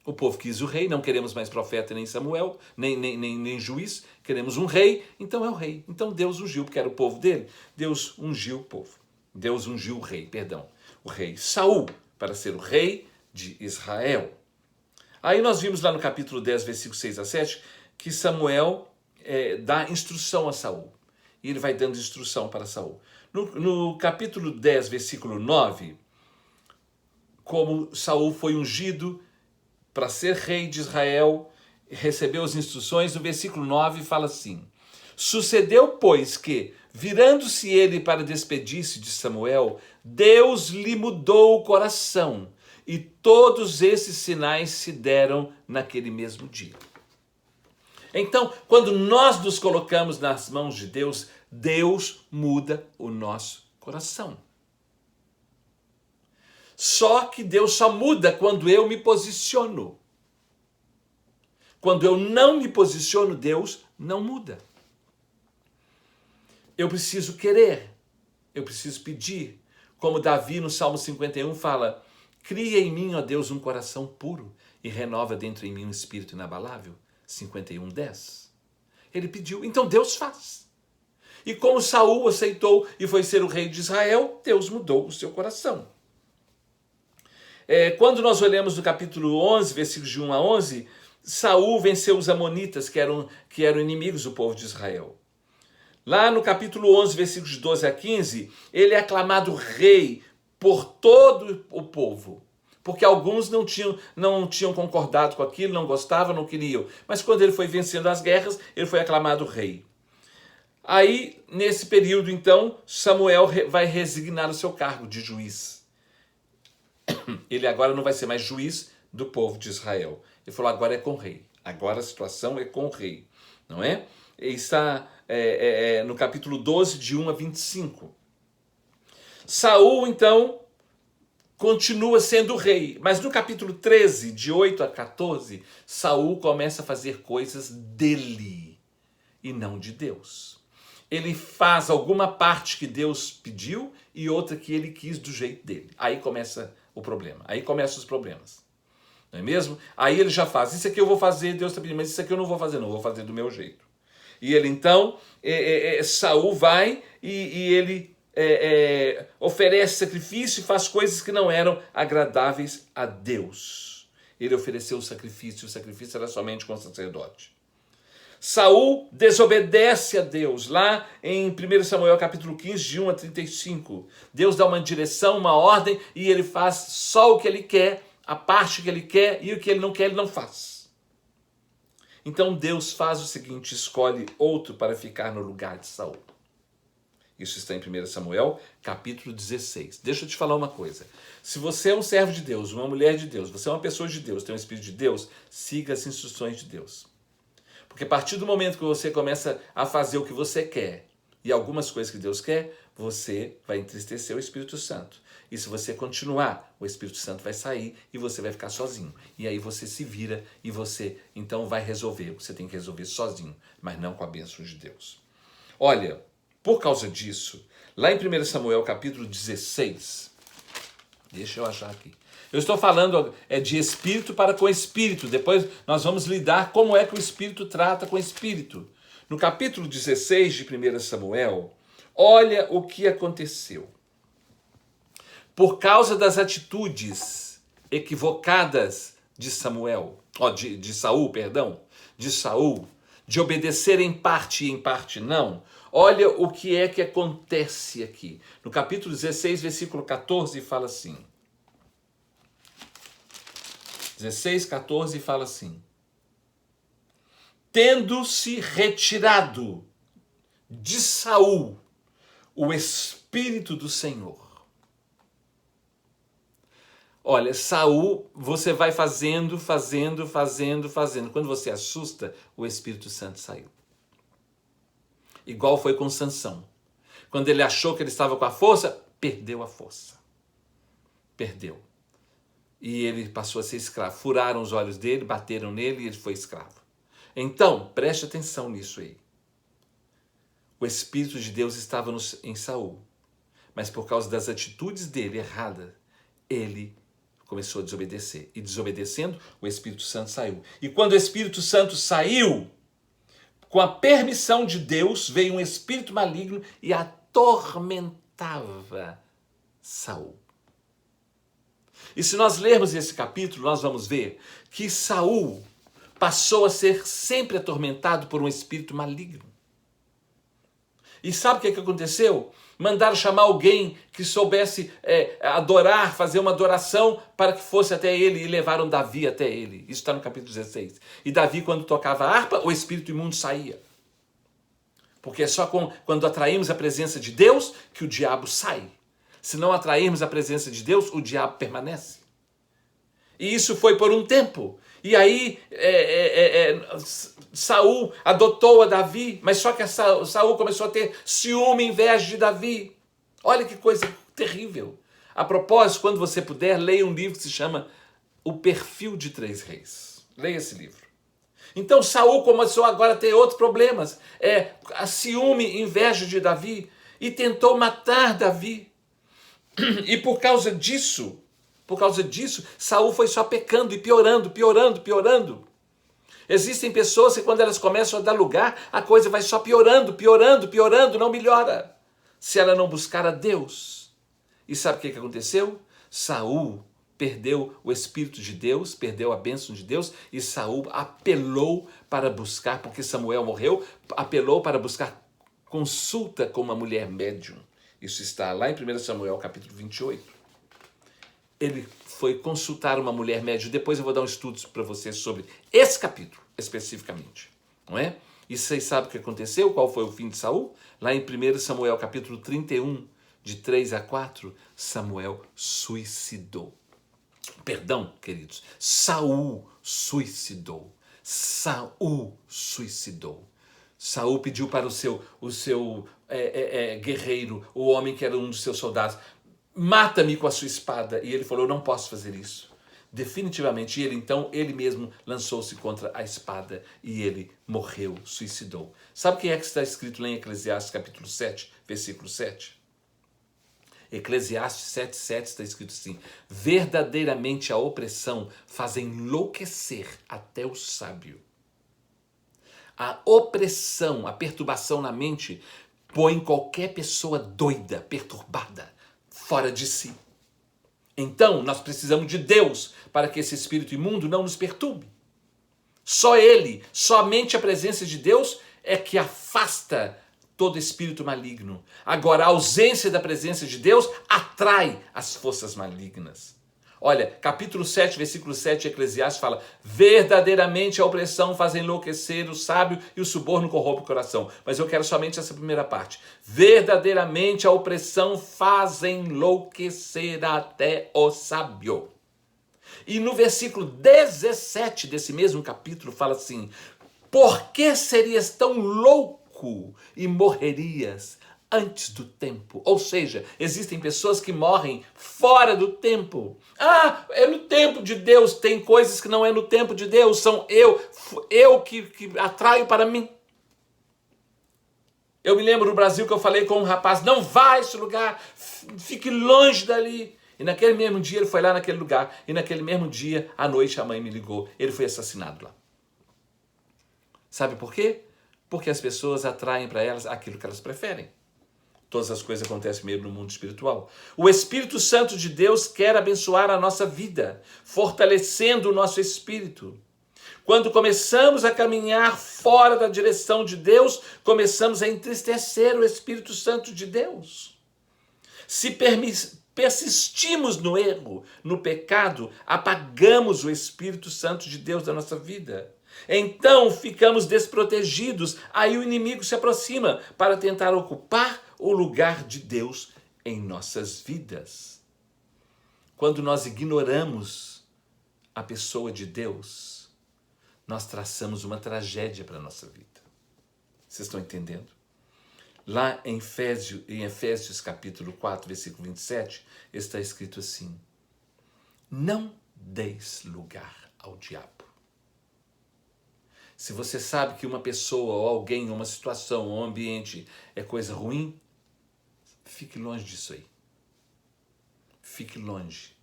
O povo quis o rei, não queremos mais profeta nem Samuel, nem juiz, queremos um rei, então é o rei. Então Deus ungiu, porque era o povo dele, Deus ungiu o povo. Deus ungiu o rei Saul, para ser o rei de Israel. Aí nós vimos lá no capítulo 10, versículos 6 a 7, que Samuel dá instrução a Saul. E ele vai dando instrução para Saul. No capítulo 10, versículo 9, como Saul foi ungido para ser rei de Israel, recebeu as instruções, no versículo 9 fala assim: sucedeu, pois, que, virando-se ele para despedir-se de Samuel, Deus lhe mudou o coração, e todos esses sinais se deram naquele mesmo dia. Então, quando nós nos colocamos nas mãos de Deus, Deus muda o nosso coração. Só que Deus só muda quando eu me posiciono. Quando eu não me posiciono, Deus não muda. Eu preciso querer, eu preciso pedir. Como Davi no Salmo 51 fala: cria em mim, ó Deus, um coração puro e renova dentro em mim um espírito inabalável. 51:10. Ele pediu, então Deus faz. E como Saul aceitou e foi ser o rei de Israel, Deus mudou o seu coração. Quando nós olhamos no capítulo 11, versículos de 1 a 11, Saul venceu os amonitas, que eram inimigos do povo de Israel. Lá no capítulo 11, versículos de 12 a 15, ele é aclamado rei por todo o povo. Porque alguns não tinham concordado com aquilo, não gostavam, não queriam. Mas quando ele foi vencendo as guerras, ele foi aclamado rei. Aí, nesse período, então, Samuel vai resignar o seu cargo de juiz. Ele agora não vai ser mais juiz do povo de Israel. Ele falou, agora é com o rei. Agora a situação é com o rei. Não é? Ele está no capítulo 12, de 1 a 25. Saul, então, continua sendo rei. Mas no capítulo 13, de 8 a 14, Saul começa a fazer coisas dele e não de Deus. Ele faz alguma parte que Deus pediu e outra que ele quis do jeito dele. Aí começa o problema. Aí começam os problemas. Não é mesmo? Aí ele já faz. Isso aqui eu vou fazer, Deus está pedindo, mas isso aqui eu não vou fazer, não. Eu vou fazer do meu jeito. E ele então, Saul vai e ele oferece sacrifício e faz coisas que não eram agradáveis a Deus. Ele ofereceu o sacrifício era somente com o sacerdote. Saul desobedece a Deus. Lá em 1 Samuel capítulo 15, de 1 a 35. Deus dá uma direção, uma ordem, e ele faz só o que ele quer, a parte que ele quer, e o que ele não faz. Então Deus faz o seguinte, escolhe outro para ficar no lugar de Saul. Isso está em 1 Samuel capítulo 16. Deixa eu te falar uma coisa. Se você é um servo de Deus, uma mulher de Deus, você é uma pessoa de Deus, tem um Espírito de Deus, siga as instruções de Deus. Porque a partir do momento que você começa a fazer o que você quer e algumas coisas que Deus quer, você vai entristecer o Espírito Santo. E se você continuar, o Espírito Santo vai sair e você vai ficar sozinho. E aí você se vira e você então vai resolver o que você tem que resolver sozinho, mas não com a bênção de Deus. Olha, por causa disso, lá em 1 Samuel capítulo 16, deixa eu achar aqui. Eu estou falando de espírito para com espírito. Depois nós vamos lidar como é que o espírito trata com o espírito. No capítulo 16 de 1 Samuel, olha o que aconteceu. Por causa das atitudes equivocadas de Saul, de obedecer em parte e em parte não, olha o que é que acontece aqui. No capítulo 16, versículo 14, fala assim. 16, 14 fala assim: tendo-se retirado de Saul o Espírito do Senhor. Olha, Saul, você vai fazendo. Quando você assusta, o Espírito Santo saiu. Igual foi com Sansão. Quando ele achou que ele estava com a força, perdeu a força. Perdeu. E ele passou a ser escravo. Furaram os olhos dele, bateram nele e ele foi escravo. Então, preste atenção nisso aí. O Espírito de Deus estava em Saul. Mas por causa das atitudes dele erradas, ele começou a desobedecer. E desobedecendo, o Espírito Santo saiu. E quando o Espírito Santo saiu, com a permissão de Deus, veio um espírito maligno e atormentava Saul. E se nós lermos esse capítulo, nós vamos ver que Saul passou a ser sempre atormentado por um espírito maligno. E sabe o que aconteceu? Mandaram chamar alguém que soubesse adorar, fazer uma adoração para que fosse até ele, e levaram Davi até ele. Isso está no capítulo 16. E Davi, quando tocava a harpa, o espírito imundo saía. Porque é só quando atraímos a presença de Deus que o diabo sai. Se não atrairmos a presença de Deus, o diabo permanece. E isso foi por um tempo. E aí Saul adotou a Davi, mas só que Saul começou a ter ciúme e inveja de Davi. Olha que coisa terrível. A propósito, quando você puder, leia um livro que se chama O Perfil de Três Reis. Leia esse livro. Então Saul começou agora a ter outros problemas. A ciúme e inveja de Davi. E tentou matar Davi. E por causa disso, Saul foi só pecando e piorando. Existem pessoas que quando elas começam a dar lugar, a coisa vai só piorando, não melhora. Se ela não buscar a Deus. E sabe o que aconteceu? Saul perdeu o Espírito de Deus, perdeu a bênção de Deus, e Saul apelou para buscar, porque Samuel morreu, apelou para buscar consulta com uma mulher médium. Isso está lá em 1 Samuel capítulo 28. Ele foi consultar uma mulher médium. Depois eu vou dar um estudo para vocês sobre esse capítulo, especificamente. Não é? E vocês sabem o que aconteceu? Qual foi o fim de Saul? Lá em 1 Samuel capítulo 31, de 3 a 4, Samuel suicidou. Perdão, queridos. Saul suicidou. Saul pediu para o seu guerreiro, o homem que era um dos seus soldados: mata-me com a sua espada. E ele falou, eu não posso fazer isso. Definitivamente. E ele então, ele mesmo lançou-se contra a espada e ele morreu, suicidou. Sabe o que é que está escrito lá em Eclesiastes capítulo 7, versículo 7? Eclesiastes 7,7 está escrito assim: verdadeiramente a opressão faz enlouquecer até o sábio. A opressão, a perturbação na mente, põe qualquer pessoa doida, perturbada, fora de si. Então, nós precisamos de Deus para que esse espírito imundo não nos perturbe. Só Ele, somente a presença de Deus é que afasta todo espírito maligno. Agora, a ausência da presença de Deus atrai as forças malignas. Olha, capítulo 7, versículo 7 de Eclesiastes fala: verdadeiramente a opressão faz enlouquecer o sábio e o suborno corrompe o coração. Mas eu quero somente essa primeira parte. Verdadeiramente a opressão faz enlouquecer até o sábio. E no versículo 17 desse mesmo capítulo fala assim: por que serias tão louco e morrerias antes do tempo? Ou seja, existem pessoas que morrem fora do tempo. Ah, é no tempo de Deus. Tem coisas que não é no tempo de Deus. São eu que atraio para mim. Eu me lembro no Brasil que eu falei com um rapaz: não vá a esse lugar, fique longe dali. E naquele mesmo dia ele foi lá naquele lugar. E naquele mesmo dia, à noite, a mãe me ligou. Ele foi assassinado lá. Sabe por quê? Porque as pessoas atraem para elas aquilo que elas preferem. Todas as coisas acontecem mesmo no mundo espiritual. O Espírito Santo de Deus quer abençoar a nossa vida, fortalecendo o nosso espírito. Quando começamos a caminhar fora da direção de Deus, começamos a entristecer o Espírito Santo de Deus. Se persistimos no erro, no pecado, apagamos o Espírito Santo de Deus da nossa vida. Então ficamos desprotegidos, aí o inimigo se aproxima para tentar ocupar o lugar de Deus em nossas vidas. Quando nós ignoramos a pessoa de Deus, nós traçamos uma tragédia para a nossa vida. Vocês estão entendendo? Lá em Efésios capítulo 4, versículo 27, está escrito assim: não deis lugar ao diabo. Se você sabe que uma pessoa, ou alguém, uma situação, ou um ambiente é coisa ruim, fique longe disso aí. Fique longe.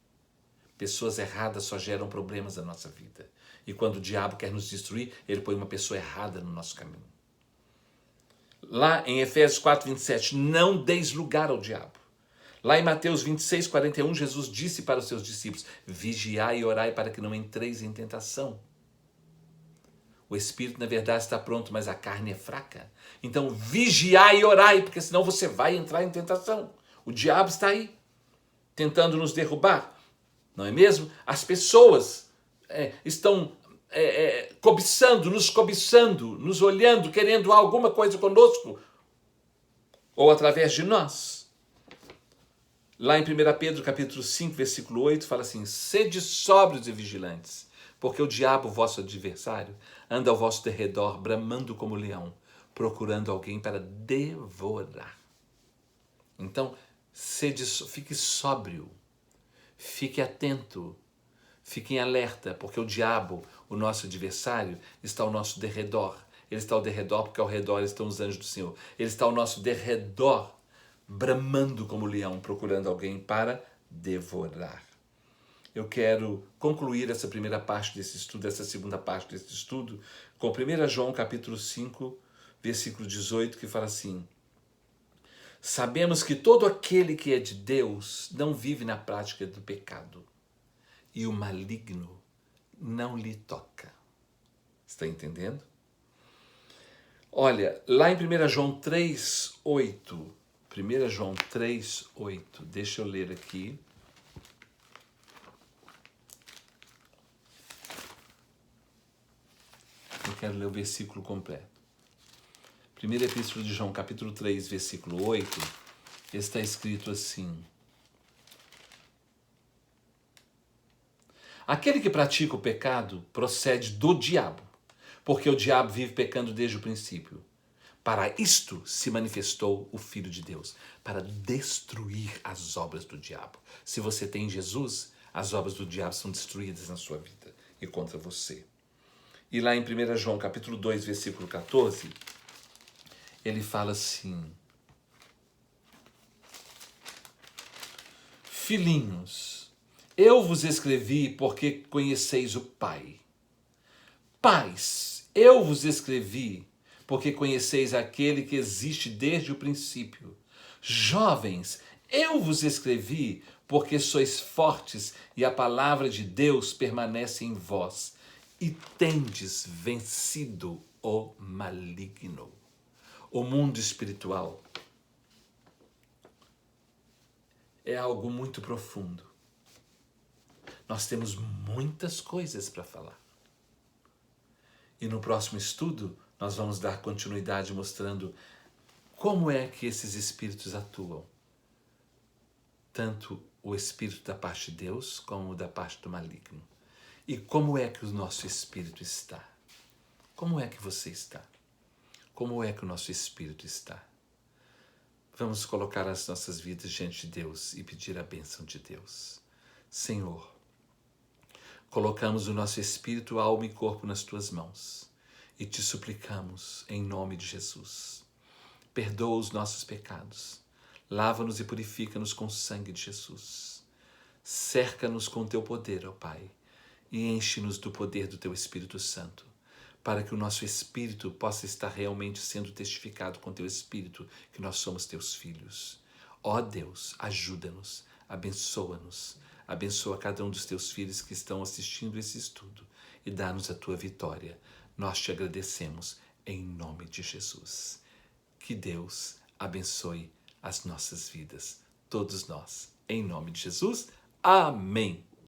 Pessoas erradas só geram problemas na nossa vida. E quando o diabo quer nos destruir, ele põe uma pessoa errada no nosso caminho. Lá em Efésios 4, 27, não deis lugar ao diabo. Lá em Mateus 26, 41, Jesus disse para os seus discípulos: vigiai e orai para que não entreis em tentação. O espírito, na verdade, está pronto, mas a carne é fraca. Então, vigiai e orai, porque senão você vai entrar em tentação. O diabo está aí, tentando nos derrubar. Não é mesmo? As pessoas estão cobiçando, nos olhando, querendo alguma coisa conosco, ou através de nós. Lá em 1 Pedro capítulo 5, versículo 8, fala assim: sede sóbrios e vigilantes, porque o diabo, vosso adversário, anda ao vosso derredor, bramando como leão, procurando alguém para devorar. Então, fique sóbrio, fique atento, fique em alerta, porque o diabo, o nosso adversário, está ao nosso derredor. Ele está ao derredor porque ao redor estão os anjos do Senhor. Ele está ao nosso derredor, bramando como leão, procurando alguém para devorar. Eu quero concluir essa primeira parte desse estudo, essa segunda parte desse estudo, com 1 João capítulo 5, versículo 18, que fala assim: sabemos que todo aquele que é de Deus não vive na prática do pecado, e o maligno não lhe toca. Está entendendo? Olha, lá em 1 João 3, 8, 1 João 3, 8, deixa eu ler aqui. Eu quero ler o versículo completo. Primeira Epístola de João, capítulo 3, versículo 8, está escrito assim: aquele que pratica o pecado procede do diabo, porque o diabo vive pecando desde o princípio. Para isto se manifestou o Filho de Deus, para destruir as obras do diabo. Se você tem Jesus, as obras do diabo são destruídas na sua vida e contra você. E lá em 1 João capítulo 2, versículo 14, ele fala assim: Filhinhos, eu vos escrevi porque conheceis o Pai. Pais, eu vos escrevi porque conheceis aquele que existe desde o princípio. Jovens, eu vos escrevi porque sois fortes e a palavra de Deus permanece em vós e tendes vencido o maligno. O mundo espiritual é algo muito profundo. Nós temos muitas coisas para falar. E no próximo estudo, nós vamos dar continuidade mostrando como é que esses espíritos atuam. Tanto o espírito da parte de Deus, como o da parte do maligno. E como é que o nosso espírito está? Como é que você está? Como é que o nosso espírito está? Vamos colocar as nossas vidas diante de Deus e pedir a bênção de Deus. Senhor, colocamos o nosso espírito, alma e corpo nas tuas mãos e te suplicamos em nome de Jesus. Perdoa os nossos pecados, lava-nos e purifica-nos com o sangue de Jesus. Cerca-nos com teu poder, ó Pai, e enche-nos do poder do teu Espírito Santo, para que o nosso espírito possa estar realmente sendo testificado com teu espírito que nós somos teus filhos. Ó Deus, ajuda-nos, abençoa-nos, abençoa cada um dos teus filhos que estão assistindo esse estudo e dá-nos a tua vitória. Nós te agradecemos em nome de Jesus. Que Deus abençoe as nossas vidas, todos nós, em nome de Jesus. Amém.